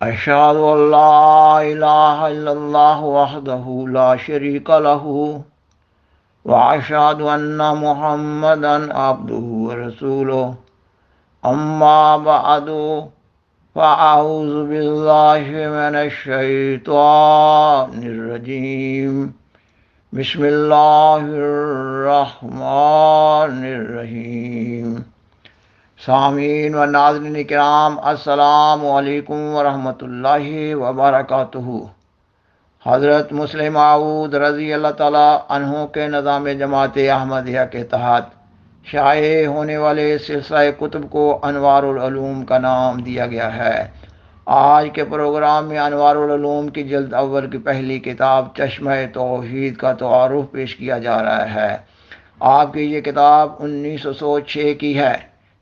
أشهد أن لا إله إلا الله وحده لا شريك له وأشهد أن محمدا عبده ورسوله أما بعد فأعوذ بالله من الشيطان الرجيم بسم الله الرحمن الرحيم سامعین و ناظرین کرام، السلام علیکم ورحمۃ اللہ وبرکاتہ۔ حضرت مسلم معود رضی اللہ تعالیٰ عنہ کے نظام جماعت احمدیہ کے تحت شائع ہونے والے سلسلہ کتب کو انوار العلوم کا نام دیا گیا ہے۔ آج کے پروگرام میں انوار العلوم کی جلد اول کی پہلی کتاب چشمہ توحید کا تعارف پیش کیا جا رہا ہے۔ آپ کی یہ کتاب 1906 کی ہے،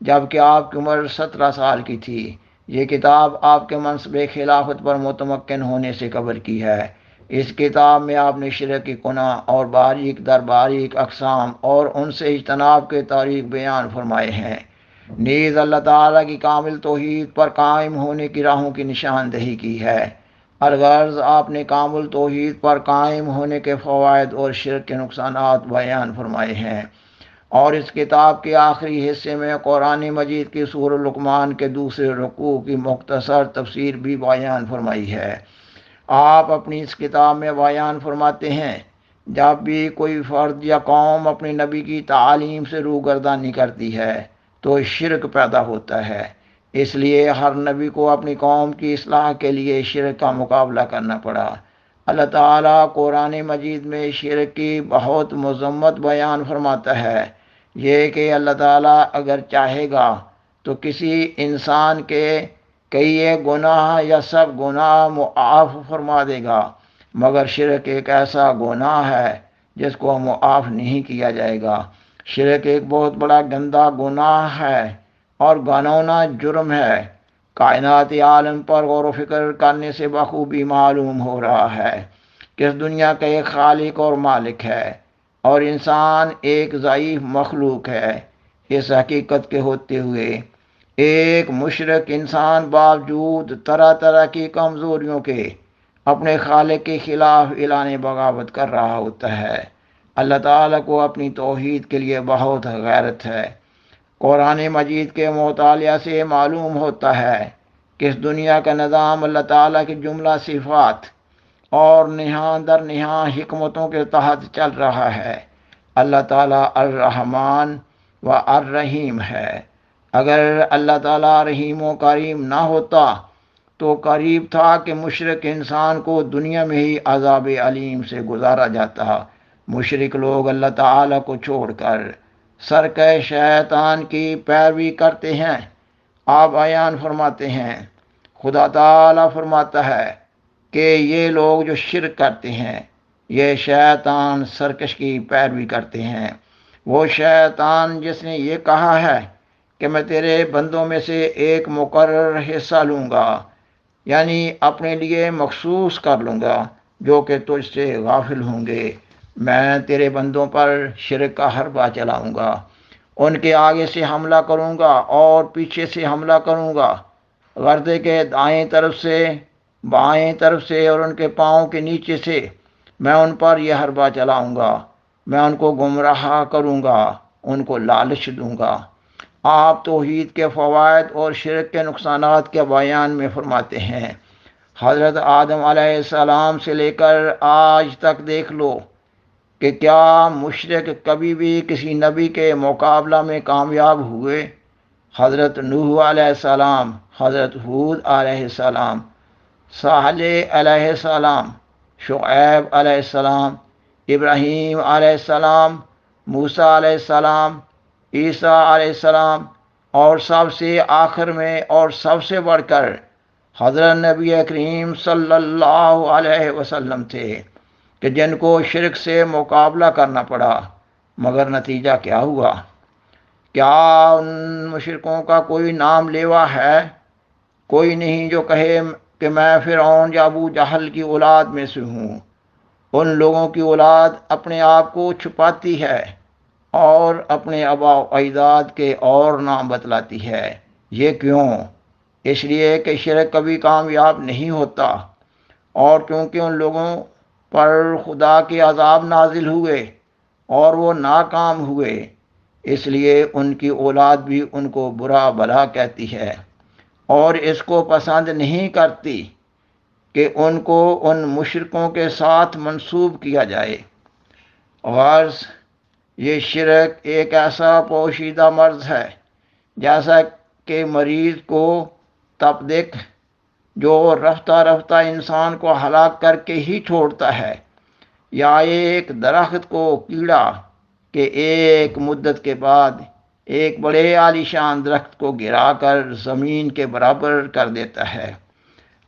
جبکہ آپ کی عمر 17 سال کی تھی۔ یہ کتاب آپ کے منصب خلافت پر متمکن ہونے سے قبل کی ہے۔ اس کتاب میں آپ نے شرک کی گناہ اور باریک در باریک اقسام اور ان سے اجتناب کے طریق بیان فرمائے ہیں۔ نیز اللہ تعالیٰ کی کامل توحید پر قائم ہونے کی راہوں کی نشاندہی کی ہے۔ الغرض آپ نے کامل توحید پر قائم ہونے کے فوائد اور شرک کے نقصانات بیان فرمائے ہیں، اور اس کتاب کے آخری حصے میں قرآن مجید کی سورہ لقمان کے دوسرے رکوع کی مختصر تفسیر بھی بیان فرمائی ہے۔ آپ اپنی اس کتاب میں بیان فرماتے ہیں، جب بھی کوئی فرد یا قوم اپنے نبی کی تعالیم سے روگردانی کرتی ہے تو شرک پیدا ہوتا ہے۔ اس لیے ہر نبی کو اپنی قوم کی اصلاح کے لیے شرک کا مقابلہ کرنا پڑا۔ اللہ تعالیٰ قرآن مجید میں شرک کی بہت مذمت بیان فرماتا ہے، یہ کہ اللہ تعالیٰ اگر چاہے گا تو کسی انسان کے کئی ایک گناہ یا سب گناہ معاف فرما دے گا، مگر شرک ایک ایسا گناہ ہے جس کو معاف نہیں کیا جائے گا۔ شرک ایک بہت بڑا گندا گناہ ہے اور گھناؤنا جرم ہے۔ کائناتی عالم پر غور و فکر کرنے سے بخوبی معلوم ہو رہا ہے کہ اس دنیا کا ایک خالق اور مالک ہے اور انسان ایک ضعیف مخلوق ہے۔ اس حقیقت کے ہوتے ہوئے ایک مشرک انسان باوجود طرح طرح کی کمزوریوں کے اپنے خالق کے خلاف اعلان بغاوت کر رہا ہوتا ہے۔ اللہ تعالیٰ کو اپنی توحید کے لیے بہت غیرت ہے۔ قرآن مجید کے مطالعہ سے معلوم ہوتا ہے کہ اس دنیا کا نظام اللہ تعالیٰ کی جملہ صفات اور نہاں در نہاں حکمتوں کے تحت چل رہا ہے۔ اللہ تعالیٰ الرحمن و الرحیم ہے۔ اگر اللہ تعالیٰ رحیم و کریم نہ ہوتا تو قریب تھا کہ مشرک انسان کو دنیا میں ہی عذاب علیم سے گزارا جاتا۔ مشرک لوگ اللہ تعالیٰ کو چھوڑ کر سرکش شیطان کی پیروی کرتے ہیں۔ آپ بیان فرماتے ہیں، خدا تعالیٰ فرماتا ہے کہ یہ لوگ جو شرک کرتے ہیں یہ شیطان سرکش کی پیروی کرتے ہیں۔ وہ شیطان جس نے یہ کہا ہے کہ میں تیرے بندوں میں سے ایک مقرر حصہ لوں گا، یعنی اپنے لیے مخصوص کر لوں گا، جو کہ تجھ سے غافل ہوں گے، میں تیرے بندوں پر شرک کا حربہ چلاؤں گا، ان کے آگے سے حملہ کروں گا اور پیچھے سے حملہ کروں گا، گردے کے دائیں طرف سے، بائیں طرف سے اور ان کے پاؤں کے نیچے سے میں ان پر یہ حربہ چلاؤں گا۔ میں ان کو گمراہ کروں گا، ان کو لالچ دوں گا۔ آپ توحید کے فوائد اور شرک کے نقصانات کے بیان میں فرماتے ہیں، حضرت آدم علیہ السلام سے لے کر آج تک دیکھ لو کہ کیا مشرک کبھی بھی کسی نبی کے مقابلہ میں کامیاب ہوئے؟ حضرت نوح علیہ السلام، حضرت ہود علیہ السلام، صالح علیہ السلام، شعیب علیہ السلام، ابراہیم علیہ السلام، موسیٰ علیہ السلام، عیسیٰ علیہ السلام، اور سب سے آخر میں اور سب سے بڑھ کر حضرت نبی کریم صلی اللہ علیہ وسلم تھے کہ جن کو شرک سے مقابلہ کرنا پڑا، مگر نتیجہ کیا ہوا؟ کیا ان مشرکوں کا کوئی نام لیوا ہے؟ کوئی نہیں جو کہے کہ میں فرعون یا ابو جہل کی اولاد میں سے ہوں۔ ان لوگوں کی اولاد اپنے آپ کو چھپاتی ہے اور اپنے آباء و اجداد کے اور نام بتلاتی ہے۔ یہ کیوں؟ اس لیے کہ شرک کبھی کامیاب نہیں ہوتا، اور کیونکہ ان لوگوں پر خدا کے عذاب نازل ہوئے اور وہ ناکام ہوئے، اس لیے ان کی اولاد بھی ان کو برا بھلا کہتی ہے اور اس کو پسند نہیں کرتی کہ ان کو ان مشرکوں کے ساتھ منسوب کیا جائے۔ غرض یہ شرک ایک ایسا پوشیدہ مرض ہے، جیسا کہ مریض کو تپدق، جو رفتہ رفتہ انسان کو ہلاک کر کے ہی چھوڑتا ہے، یا ایک درخت کو کیڑا کہ ایک مدت کے بعد ایک بڑے عالیشان درخت کو گرا کر زمین کے برابر کر دیتا ہے۔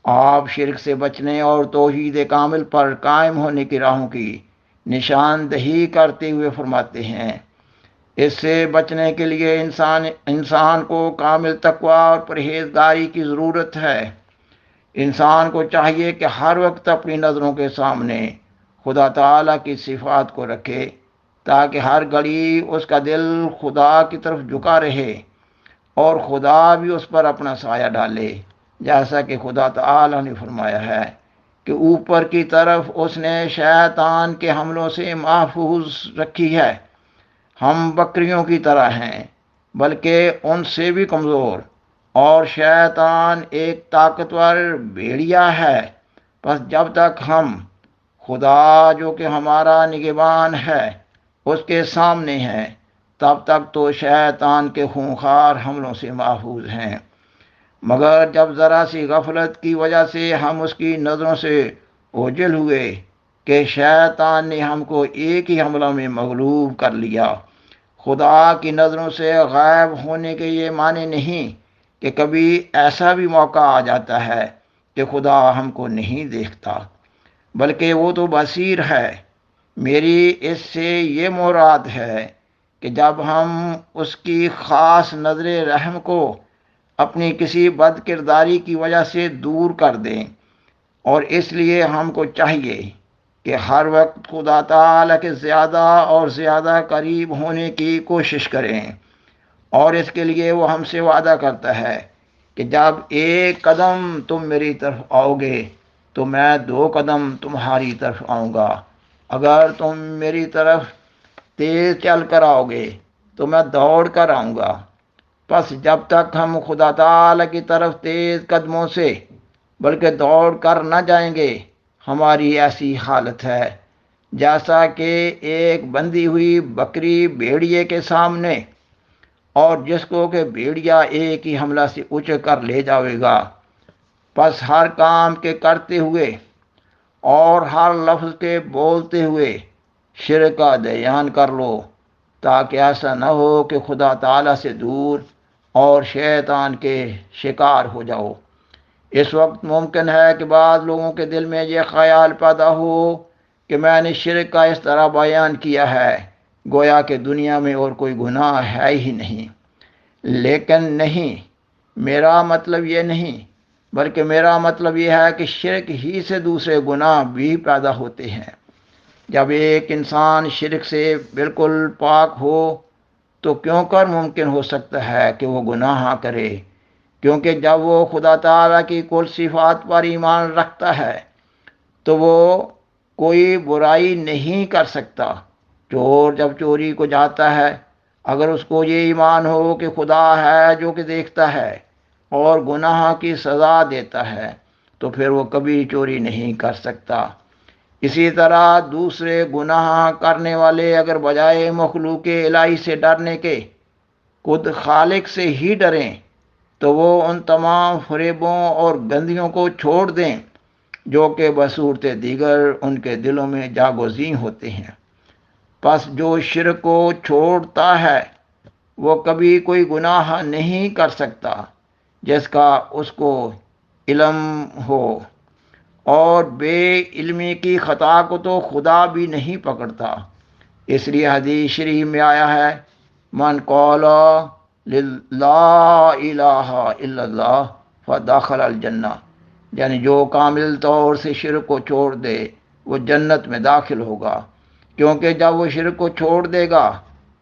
آپ شرک سے بچنے اور توحید کامل پر قائم ہونے کی راہوں کی نشاندہی کرتے ہوئے فرماتے ہیں، اس سے بچنے کے لیے انسان کو کامل تقوی اور پرہیزگاری کی ضرورت ہے۔ انسان کو چاہیے کہ ہر وقت اپنی نظروں کے سامنے خدا تعالیٰ کی صفات کو رکھے، تاکہ ہر گھڑی اس کا دل خدا کی طرف جھکا رہے اور خدا بھی اس پر اپنا سایہ ڈالے، جیسا کہ خدا تعالیٰ نے فرمایا ہے کہ اوپر کی طرف اس نے شیطان کے حملوں سے محفوظ رکھی ہے۔ ہم بکریوں کی طرح ہیں، بلکہ ان سے بھی کمزور، اور شیطان ایک طاقتور بھیڑیا ہے۔ پس جب تک ہم خدا جو کہ ہمارا نگہبان ہے اس کے سامنے ہیں، تب تک تو شیطان کے خونخوار حملوں سے محفوظ ہیں، مگر جب ذرا سی غفلت کی وجہ سے ہم اس کی نظروں سے اوجھل ہوئے کہ شیطان نے ہم کو ایک ہی حملہ میں مغلوب کر لیا۔ خدا کی نظروں سے غائب ہونے کے یہ معنی نہیں کہ کبھی ایسا بھی موقع آ جاتا ہے کہ خدا ہم کو نہیں دیکھتا، بلکہ وہ تو بصیر ہے۔ میری اس سے یہ مراد ہے کہ جب ہم اس کی خاص نظر رحم کو اپنی کسی بد کرداری کی وجہ سے دور کر دیں، اور اس لیے ہم کو چاہیے کہ ہر وقت خدا تعالیٰ کے زیادہ اور زیادہ قریب ہونے کی کوشش کریں، اور اس کے لیے وہ ہم سے وعدہ کرتا ہے کہ جب ایک قدم تم میری طرف آؤ گے تو میں 2 قدم تمہاری طرف آؤں گا۔ اگر تم میری طرف تیز چل کر آؤ گے تو میں دوڑ کر آؤں گا۔ پس جب تک ہم خدا تعالیٰ کی طرف تیز قدموں سے بلکہ دوڑ کر نہ جائیں گے، ہماری ایسی حالت ہے جیسا کہ ایک بندھی ہوئی بکری بھیڑیے کے سامنے، اور جس کو کہ بھیڑیا ایک ہی حملہ سے اچک کر لے جاوے گا۔ پس ہر کام کے کرتے ہوئے اور ہر لفظ کے بولتے ہوئے شرک کا دیان کر لو، تاکہ ایسا نہ ہو کہ خدا تعالیٰ سے دور اور شیطان کے شکار ہو جاؤ۔ اس وقت ممکن ہے کہ بعض لوگوں کے دل میں یہ خیال پیدا ہو کہ میں نے شرک کا اس طرح بیان کیا ہے گویا کہ دنیا میں اور کوئی گناہ ہے ہی نہیں، لیکن نہیں، میرا مطلب یہ نہیں، بلکہ میرا مطلب یہ ہے کہ شرک ہی سے دوسرے گناہ بھی پیدا ہوتے ہیں۔ جب ایک انسان شرک سے بالکل پاک ہو تو کیوں کر ممکن ہو سکتا ہے کہ وہ گناہ کرے؟ کیونکہ جب وہ خدا تعالیٰ کی کل صفات پر ایمان رکھتا ہے تو وہ کوئی برائی نہیں کر سکتا۔ چور جب چوری کو جاتا ہے، اگر اس کو یہ ایمان ہو کہ خدا ہے جو کہ دیکھتا ہے اور گناہ کی سزا دیتا ہے، تو پھر وہ کبھی چوری نہیں کر سکتا۔ اسی طرح دوسرے گناہ کرنے والے اگر بجائے مخلوق الہی سے ڈرنے کے خود خالق سے ہی ڈریں تو وہ ان تمام فریبوں اور گندیوں کو چھوڑ دیں جو کہ بصورت دیگر ان کے دلوں میں جاگزین ہوتے ہیں۔ پس جو شرک کو چھوڑتا ہے وہ کبھی کوئی گناہ نہیں کر سکتا جس کا اس کو علم ہو، اور بے علمی کی خطا کو تو خدا بھی نہیں پکڑتا۔ اس لیے حدیث شریف میں آیا ہے، من قال لا الہ الا اللہ فدخل الجنہ، یعنی جو کامل طور سے شرک کو چھوڑ دے وہ جنت میں داخل ہوگا، کیونکہ جب وہ شرک کو چھوڑ دے گا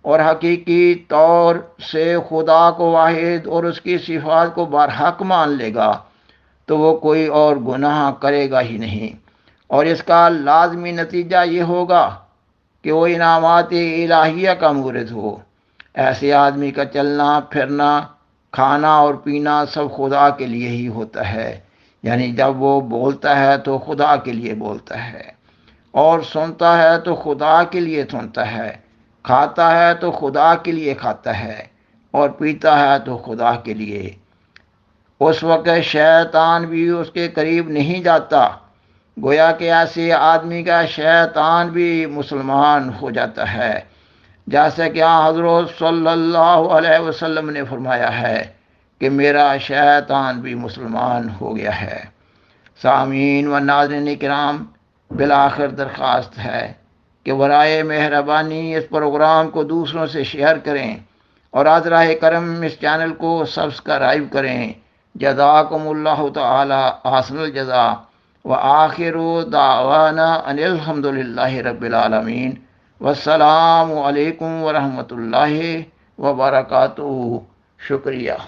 اور حقیقی طور سے خدا کو واحد اور اس کی صفات کو برحق مان لے گا تو وہ کوئی اور گناہ کرے گا ہی نہیں، اور اس کا لازمی نتیجہ یہ ہوگا کہ وہ انعامات الہیہ کا مورد ہو۔ ایسے آدمی کا چلنا پھرنا، کھانا اور پینا سب خدا کے لیے ہی ہوتا ہے، یعنی جب وہ بولتا ہے تو خدا کے لیے بولتا ہے، اور سنتا ہے تو خدا کے لیے سنتا ہے، کھاتا ہے تو خدا کے لیے کھاتا ہے، اور پیتا ہے تو خدا کے لیے۔ اس وقت شیطان بھی اس کے قریب نہیں جاتا، گویا کہ ایسے آدمی کا شیطان بھی مسلمان ہو جاتا ہے، جیسا کہ حضرت صلی اللہ علیہ وسلم نے فرمایا ہے کہ میرا شیطان بھی مسلمان ہو گیا ہے۔ سامعین و ناظرین کرام، بالآخر درخواست ہے کہ برائے مہربانی اس پروگرام کو دوسروں سے شیئر کریں، اور آذرہ کرم اس چینل کو سبسکرائب کریں۔ جزاکم اللہ تعالی احسن الجزا، وآخر دعوانا ان الحمد للہ رب العالمین، والسلام علیکم ورحمۃ اللہ وبرکاتہ۔ شکریہ۔